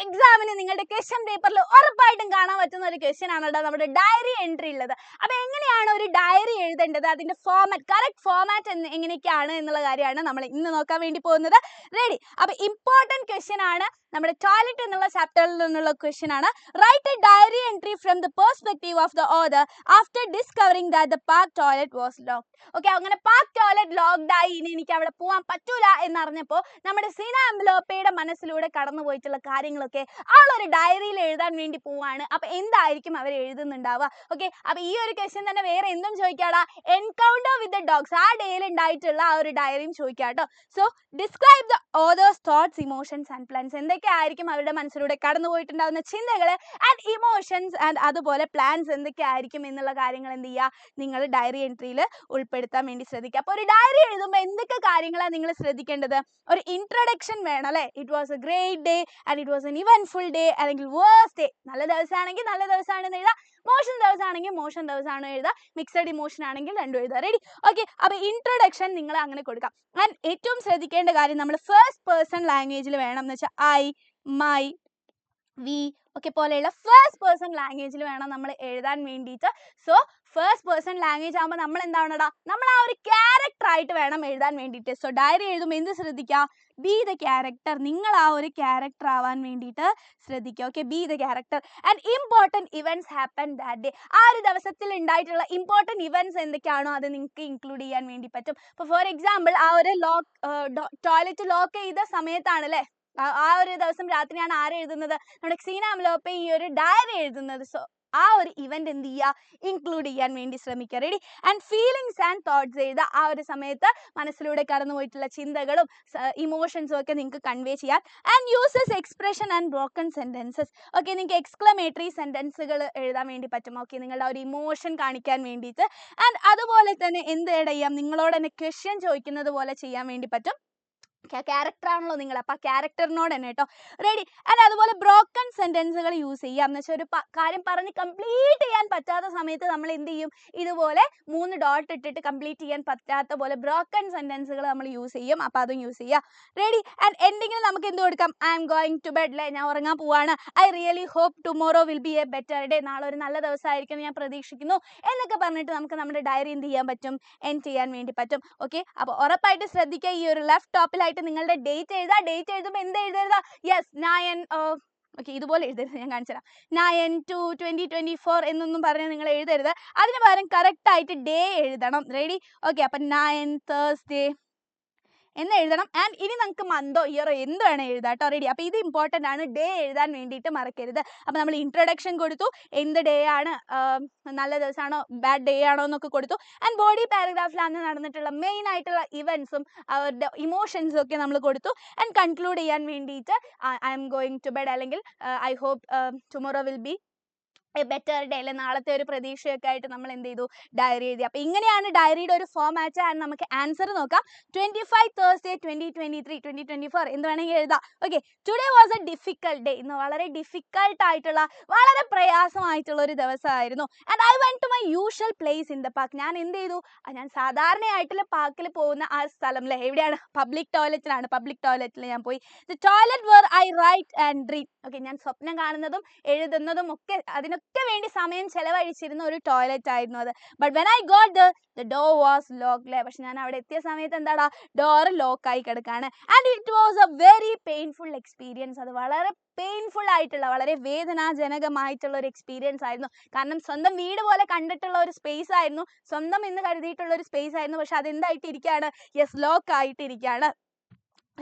എക്സാമിന് നിങ്ങളുടെ ക്വസ്റ്റ്യൻ പേപ്പറിൽ ഉറപ്പായിട്ടും കാണാൻ പറ്റുന്ന ഒരു ക്വസ്റ്റ്യൻ ആണ് കേട്ടോ നമ്മുടെ ഡയറി എൻട്രി ഉള്ളത്. അപ്പോൾ എങ്ങനെയാണ് ഒരു ഡയറി എഴുതേണ്ടത്, അതിന്റെ ഫോർമാറ്റ്, കറക്റ്റ് ഫോർമാറ്റ് എങ്ങനെയൊക്കെയാണ് എന്നുള്ള കാര്യമാണ് നമ്മൾ ഇന്ന് നോക്കാൻ വേണ്ടി പോകുന്നത്. റെഡി? അപ്പോൾ ഇമ്പോർട്ടൻറ്റ് ക്വസ്റ്റ്യൻ ആണ്, നമ്മുടെ ടോയ്ലറ്റ് എന്നുള്ള ചാപ്റ്ററിൽ നിന്നുള്ള ക്വസ്റ്റ്യൻ ആണ്. Write a diary entry from the perspective of the author after discovering that the park toilet was locked. Okay, അങ്ങനെ പാർക്ക് ടോയ്ലറ്റ് ലോക്ക്ഡ് ആയി, ഇനി എനിക്ക് അവിടെ പോകാൻ പറ്റൂല എന്നറിഞ്ഞപ്പോൾ നമ്മുടെ സീന അംബ്ലോപ്പയുടെ മനസ്സിലൂടെ കടന്നു പോയിട്ടുള്ള കാര്യങ്ങളൊക്കെ അവളൊരു ഡയറിയിൽ എഴുതാൻ വേണ്ടി പോവാണ്. അപ്പൊ എന്തായിരിക്കും അവർ എഴുതുന്നുണ്ടാവുക? ഓക്കെ, അപ്പൊ ഈ ഒരു ക്വസ്റ്റ്യൻ തന്നെ വേറെ എന്തും ചോദിക്കാടാ, എൻകൗണ്ടർ വിത്ത് ദ ഡോഗ്സ്, ആ ഡേയിൽ ഉണ്ടായിട്ടുള്ള ആ ഒരു ഡയറിയും ചോദിക്കാം കേട്ടോ. So describe the author's thoughts, emotions and plans. എന്തൊക്കെ ആയിരിക്കും അവരുടെ മനസ്സിലൂടെ കടന്നു പോയിട്ടുണ്ടാകുന്ന ചിന്തകൾ ആൻഡ് ഇമോഷൻസ് ആൻഡ് അതുപോലെ പ്ലാൻസ് എന്തൊക്കെ ആയിരിക്കും എന്നുള്ള കാര്യങ്ങൾ എന്ത് ചെയ്യുക, നിങ്ങൾ ഡയറി എൻട്രിയിൽ ഉൾപ്പെടുത്താൻ വേണ്ടി ശ്രദ്ധിക്കുക. അപ്പോൾ ഒരു ഡയറി എഴുതുമ്പോൾ എന്തൊക്കെ കാര്യങ്ങളാണ് നിങ്ങൾ ശ്രദ്ധിക്കേണ്ടത്? ഒരു ഇൻട്രൊഡക്ഷൻ വേണം അല്ലേ? It was A great day and it was an eventful day, അല്ലെങ്കിൽ വേഴ്സ്റ്റ് ഡേ. നല്ല ദിവസമാണെങ്കിൽ നല്ല ദിവസമാണെന്ന് എഴുതാം, മോശം ദിവസമാണെങ്കിൽ മോശം ദിവസമാണ് എഴുതാം, മിക്സഡ് ഇമോഷൻ ആണെങ്കിൽ രണ്ടും എഴുതാം. റെഡി? ഓക്കെ, അപ്പോൾ ഇൻട്രൊഡക്ഷൻ നിങ്ങൾ അങ്ങനെ കൊടുക്കാം. ആൻഡ് ഏറ്റവും ശ്രദ്ധിക്കേണ്ട കാര്യം നമ്മൾ ഫസ്റ്റ് പേഴ്സൺ ലാംഗ്വേജിൽ വേണം എന്ന് വെച്ചാൽ ഐ, മൈ, വി ഒക്കെ പോലെയുള്ള ഫസ്റ്റ് പേഴ്സൺ ലാംഗ്വേജിൽ വേണം നമ്മൾ എഴുതാൻ വേണ്ടിയിട്ട്. സോ ഫസ്റ്റ് പേഴ്സൺ ലാംഗ്വേജ് ആകുമ്പോൾ നമ്മൾ എന്താവണടാ, നമ്മൾ ആ ഒരു ക്യാരക്ടർ ആയിട്ട് വേണം എഴുതാൻ വേണ്ടിയിട്ട്. സോ ഡയറി എഴുതുമ്പോൾ എന്ത് ശ്രദ്ധിക്കുക? ബി ദ ക്യാരക്ടർ, നിങ്ങൾ ആ ഒരു ക്യാരക്ടർ ആവാൻ വേണ്ടിയിട്ട് ശ്രദ്ധിക്കുക. Okay, B the character. And important events happen that day, ആ ഒരു ദിവസത്തിൽ ഉണ്ടായിട്ടുള്ള ഇമ്പോർട്ടൻറ്റ് ഇവൻറ്റ്സ് എന്തൊക്കെയാണോ അത് നിങ്ങൾക്ക് ഇൻക്ലൂഡ് ചെയ്യാൻ വേണ്ടി പറ്റും. ഇപ്പോൾ ഫോർ എക്സാമ്പിൾ ആ ഒരു ടോയ്ലറ്റ് ലോക്ക് ചെയ്ത സമയത്താണ് അല്ലേ, ആ ഒരു ദിവസം രാത്രിയാണ് ആര് എഴുതുന്നത്, നമ്മുടെ സീന അംബ്ലോപ്പ ഈ ഒരു ഡയറി എഴുതുന്നത്. സോ ആ ഒരു ഇവന്റ് എന്ത് ചെയ്യുക, ഇൻക്ലൂഡ് ചെയ്യാൻ വേണ്ടി ശ്രമിക്കുക. Ready? And feelings and thoughts എഴുതുക, ആ ഒരു സമയത്ത് മനസ്സിലൂടെ കടന്നു പോയിട്ടുള്ള ചിന്തകളും ഇമോഷൻസും ഒക്കെ നിങ്ങൾക്ക് കൺവേ ചെയ്യാൻ. And uses expression and broken sentences. Okay, നിങ്ങൾക്ക് എക്സ്ക്ലമേറ്ററി സെന്റൻസുകൾ എഴുതാൻ വേണ്ടി പറ്റും. ഓക്കെ, നിങ്ങളുടെ ആ ഒരു ഇമോഷൻ കാണിക്കാൻ വേണ്ടിയിട്ട്. ആൻഡ് അതുപോലെ തന്നെ എന്ത് ചെയ്യാം, നിങ്ങളോട് തന്നെ ക്വസ്റ്റ്യൻ ചോദിക്കുന്നത് പോലെ ചെയ്യാൻ വേണ്ടി പറ്റും. ക്യാരക്ടർ ആണല്ലോ നിങ്ങൾ, അപ്പോൾ ആ ക്യാരക്ടറിനോട് തന്നെ കേട്ടോ. റെഡി? അല്ല, അതുപോലെ ബ്രോക്കൺ സെന്റൻസുകൾ യൂസ് ചെയ്യാം. എന്ന് വെച്ചാൽ ഒരു കാര്യം പറഞ്ഞ് കംപ്ലീറ്റ് ചെയ്യാൻ പറ്റാത്ത സമയത്ത് നമ്മൾ എന്ത് ചെയ്യും, ഇതുപോലെ 3 ഡോട്ട് ഇട്ടിട്ട് കംപ്ലീറ്റ് ചെയ്യാൻ പറ്റാത്ത പോലെ ബ്രോക്കൺ സെന്റൻസുകൾ നമ്മൾ യൂസ് ചെയ്യും. അപ്പോൾ അതും യൂസ് ചെയ്യാം. റെഡി? ആൻഡ് എന്തെങ്കിലും നമുക്ക് എന്ത് കൊടുക്കാം, I am going to bed, അല്ലേ, ഞാൻ ഉറങ്ങാൻ പോവാണ്. I really hope tomorrow will be a better day, നാളെ ഒരു നല്ല ദിവസമായിരിക്കും ഞാൻ പ്രതീക്ഷിക്കുന്നു എന്നൊക്കെ പറഞ്ഞിട്ട് നമുക്ക് നമ്മുടെ ഡയറി എന്ത് ചെയ്യാൻ പറ്റും, എൻഡ് ചെയ്യാൻ വേണ്ടി പറ്റും. ഓക്കെ, അപ്പോൾ ഉറപ്പായിട്ട് ശ്രദ്ധിക്കുക, ഈ ഒരു ലെഫ്റ്റ് ടോപ്പിലായിട്ട് നിങ്ങളുടെ ഡേറ്റ് എഴുതുക. ഡേറ്റ് എഴുതുമ്പോൾ എന്ത് എഴുതരുത്, യെസ് 9 ഓക്കെ, ഇതുപോലെ എഴുതരുത്, ഞാൻ കാണിച്ചു തരാം. 9/2/2024 എന്നൊന്നും പറഞ്ഞ് നിങ്ങൾ എഴുതരുത്. അതിന് പകരം കറക്റ്റ് ആയിട്ട് ഡേ എഴുതണം. റെഡി? ഓക്കെ, അപ്പം 9 Thursday എന്ന് എഴുതണം. ആൻഡ് ഇനി നമുക്ക് മന്തോ ഇയറോ എന്ത് വേണം എഴുതാം കേട്ടോ. റെഡി? അപ്പോൾ ഇത് ഇമ്പോർട്ടൻ്റ് ആണ്, ഡേ എഴുതാൻ വേണ്ടിയിട്ട് മറക്കരുത്. അപ്പോൾ നമ്മൾ ഇൻട്രൊഡക്ഷൻ കൊടുത്തു, എന്ത് ഡേ ആണ്, നല്ല ദിവസമാണോ ബാഡ് ഡേ ആണോ എന്നൊക്കെ കൊടുത്തു. ആൻഡ് ബോഡി പാരഗ്രാഫിൽ അന്ന് നടന്നിട്ടുള്ള മെയിൻ ആയിട്ടുള്ള ഇവൻറ്റ്സും അവരുടെ ഇമോഷൻസും ഒക്കെ നമ്മൾ കൊടുത്തു. ആൻഡ് കൺക്ലൂഡ് ചെയ്യാൻ വേണ്ടിയിട്ട് I am going to bed, അല്ലെങ്കിൽ I hope tomorrow will be better day, അല്ലെ, നാളത്തെ ഒരു പ്രതീക്ഷയൊക്കെ ആയിട്ട് നമ്മൾ എന്ത് ചെയ്തു, ഡയറി എഴുതി. അപ്പോൾ ഇങ്ങനെയാണ് ഡയറിയുടെ ഒരു ഫോമാറ്റ്. ആൻഡ് നമുക്ക് ആൻസർ നോക്കാം. 25 Thursday 2023-2024 എന്ത് വേണമെങ്കിൽ എഴുതാം. Okay, today was a difficult day, ഇന്ന് വളരെ ഡിഫിക്കൽട്ട് ആയിട്ടുള്ള, വളരെ പ്രയാസമായിട്ടുള്ള ഒരു ദിവസമായിരുന്നു. And I went to my usual place in the park, ഞാൻ എന്ത് ചെയ്തു, ഞാൻ സാധാരണയായിട്ടുള്ള പാർക്കിൽ പോകുന്ന ആ സ്ഥലം, അല്ലേ, എവിടെയാണ്, പബ്ലിക് ടോയ്ലറ്റിലാണ്, പബ്ലിക് ടോയ്ലറ്റിൽ ഞാൻ പോയി. The toilet where I write and dream. Okay, ഞാൻ സ്വപ്നം കാണുന്നതും എഴുതുന്നതും ഒക്കെ അതിനൊക്കെ വേണ്ടി സമയം ചെലവഴിച്ചിരുന്ന ഒരു ടോയ്ലറ്റ് ആയിരുന്നു അത്. But when I got the door was locked, അല്ലേ, പക്ഷെ ഞാൻ അവിടെ എത്തിയ സമയത്ത് എന്താടാ, ഡോറ് ലോക്കായി കിടക്കാണ്. And it was A very painful experience, അത് വളരെ പെയിൻഫുൾ ആയിട്ടുള്ള, വളരെ വേദനാജനകമായിട്ടുള്ള ഒരു എക്സ്പീരിയൻസ് ആയിരുന്നു. കാരണം സ്വന്തം വീട് പോലെ കണ്ടിട്ടുള്ള ഒരു സ്പേസ് ആയിരുന്നു, സ്വന്തം എന്ന് കരുതിയിട്ടുള്ള ഒരു സ്പേസ് ആയിരുന്നു, പക്ഷെ അതെന്തായിട്ടിരിക്കുകയാണ്, യെസ്, ലോക്ക് ആയിട്ടിരിക്കുകയാണ്.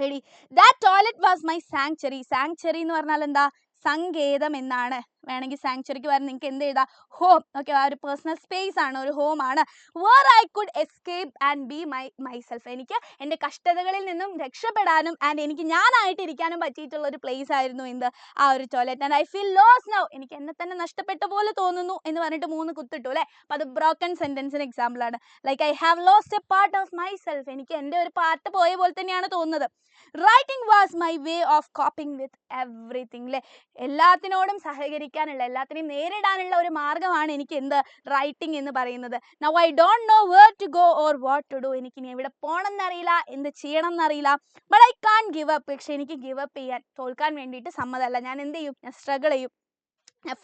Ready? That toilet was my sanctuary. Sanctuary എന്ന് പറഞ്ഞാൽ എന്താ, സങ്കേതം എന്നാണ്. വേണമെങ്കിൽ സാങ്ച്വറിക്ക് പകരം നിങ്ങൾക്ക് എന്ത് എഴുതാം, ഹോം. ഓക്കെ, ആ ഒരു പേഴ്സണൽ സ്പേസ് ആണ്, ഒരു ഹോം ആണ്. Where I could escape and be myself, എനിക്ക് എൻ്റെ കഷ്ടതകളിൽ നിന്നും രക്ഷപ്പെടാനും ആൻഡ് എനിക്ക് ഞാനായിട്ട് ഇരിക്കാനും പറ്റിയിട്ടുള്ള ഒരു പ്ലേസ് ആയിരുന്നു എന്ത്, ആ ഒരു toilet. And I feel lost now, എനിക്ക് എന്നെ തന്നെ നഷ്ടപ്പെട്ട പോലെ തോന്നുന്നു എന്ന് പറഞ്ഞിട്ട് 3 കുത്തിട്ടു, അല്ലേ. അപ്പോൾ അത് ബ്രോക്കൺ സെൻറ്റൻസിന് എക്സാമ്പിൾ ആണ്. Like I have lost A part of myself, എനിക്ക് എൻ്റെ ഒരു പാർട്ട് പോയ പോലെ തന്നെയാണ് തോന്നുന്നത്. Writing was my way of coping with everything, അല്ലേ, എല്ലാത്തിനോടും സഹകരിക്കാൻ അതിജീവിക്കാനുള്ള എല്ലാത്തിനെയും നേരിടാനുള്ള ഒരു മാർഗ്ഗമാണ് എനിക്ക് എന്ത് റൈറ്റിംഗ് എന്ന് പറയുന്നത്. Now I don't know where to go or what to do. എനിക്ക് ഇനി എവിടെ പോകണം എന്നറിയില്ല, എന്ത് ചെയ്യണം എന്നറിയില്ല. But I can't give up. പക്ഷെ എനിക്ക് ഗിവ് അപ്പ് ചെയ്യാൻ, തോൽക്കാൻ വേണ്ടിയിട്ട് സമ്മതമല്ല. ഞാൻ എന്ത് ചെയ്യും? ഞാൻ സ്ട്രഗിൾ ചെയ്യും,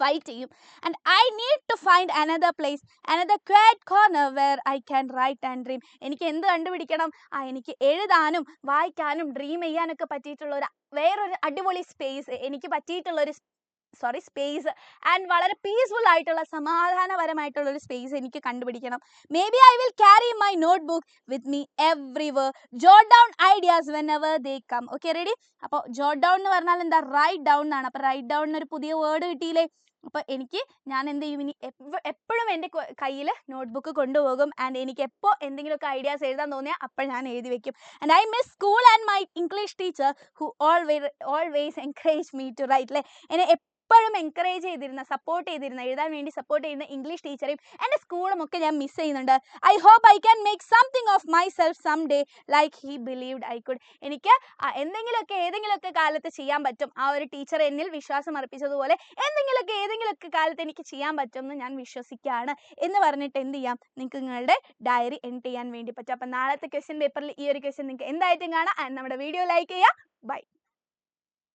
ഫൈറ്റ് ചെയ്യും. And I need to find another place, another quiet corner where I can write and dream. എനിക്ക് എന്ത് കണ്ടുപിടിക്കണം? എനിക്ക് എഴുതാനും വായിക്കാനും ഡ്രീം ചെയ്യാനൊക്കെ പറ്റിയിട്ടുള്ള വേറൊരു അടിപൊളി സ്പേസ്, എനിക്ക് പറ്റിയിട്ടുള്ളൊരു സ്പേസ് ആൻഡ് വളരെ പീസ്ഫുൾ ആയിട്ടുള്ള സമാധാനപരമായിട്ടുള്ളൊരു സ്പേസ് എനിക്ക് കണ്ടുപിടിക്കണം. Maybe I will carry my notebook with me everywhere, jot down ideas whenever they come. Okay, ready? അപ്പോൾ ജോട്ട് ഡൗൺ എന്ന് പറഞ്ഞാൽ എന്താ? റൈറ്റ് ഡൗൺ എന്നാണ്. അപ്പോൾ റൈറ്റ് ഡൗൺ എന്നൊരു പുതിയ വേർഡ് കിട്ടിയില്ലേ? അപ്പോൾ ഞാൻ എന്ത് ചെയ്യും? ഇനി എപ്പോഴും എൻ്റെ കയ്യിൽ നോട്ട്ബുക്ക് കൊണ്ടുപോകും. ആൻഡ് എനിക്ക് എപ്പോൾ എന്തെങ്കിലുമൊക്കെ ഐഡിയാസ് എഴുതാൻ തോന്നിയാൽ അപ്പോൾ ഞാൻ എഴുതി വെക്കും. And I miss school and my English teacher who always encourage me to write. അല്ലേ, എന്നെ എപ്പോഴും എൻകറേജ് ചെയ്തിരുന്ന, സപ്പോർട്ട് ചെയ്തിരുന്ന, എഴുതാൻ വേണ്ടി സപ്പോർട്ട് ചെയ്യുന്ന ഇംഗ്ലീഷ് ടീച്ചറേയും എൻ്റെ സ്കൂളും ഒക്കെ ഞാൻ മിസ് ചെയ്യുന്നുണ്ട്. I hope I can make something of myself someday like he believed I could. എനിക്ക് ഏതെങ്കിലുമൊക്കെ കാലത്ത് ചെയ്യാൻ പറ്റും. ആ ഒരു ടീച്ചർ എന്നിൽ വിശ്വാസം അർപ്പിച്ചതുപോലെ ഏതെങ്കിലുമൊക്കെ കാലത്ത് എനിക്ക് ചെയ്യാൻ പറ്റും എന്ന് ഞാൻ വിശ്വസിക്കുകയാണ് എന്ന് പറഞ്ഞിട്ട് എന്ത് ചെയ്യാം? നിങ്ങൾക്ക് നിങ്ങളുടെ ഡയറി എൻഡ് ചെയ്യാൻ വേണ്ടി പറ്റും. അപ്പം നാളത്തെ ക്വസ്റ്റ്യൻ പേപ്പറിൽ ഈ ഒരു ക്വസ്റ്റ്യൻ നിങ്ങൾക്ക് എന്തായിട്ടും കാണാം. ആൻഡ് നമ്മുടെ വീഡിയോ ലൈക്ക് ചെയ്യുക. ബൈ.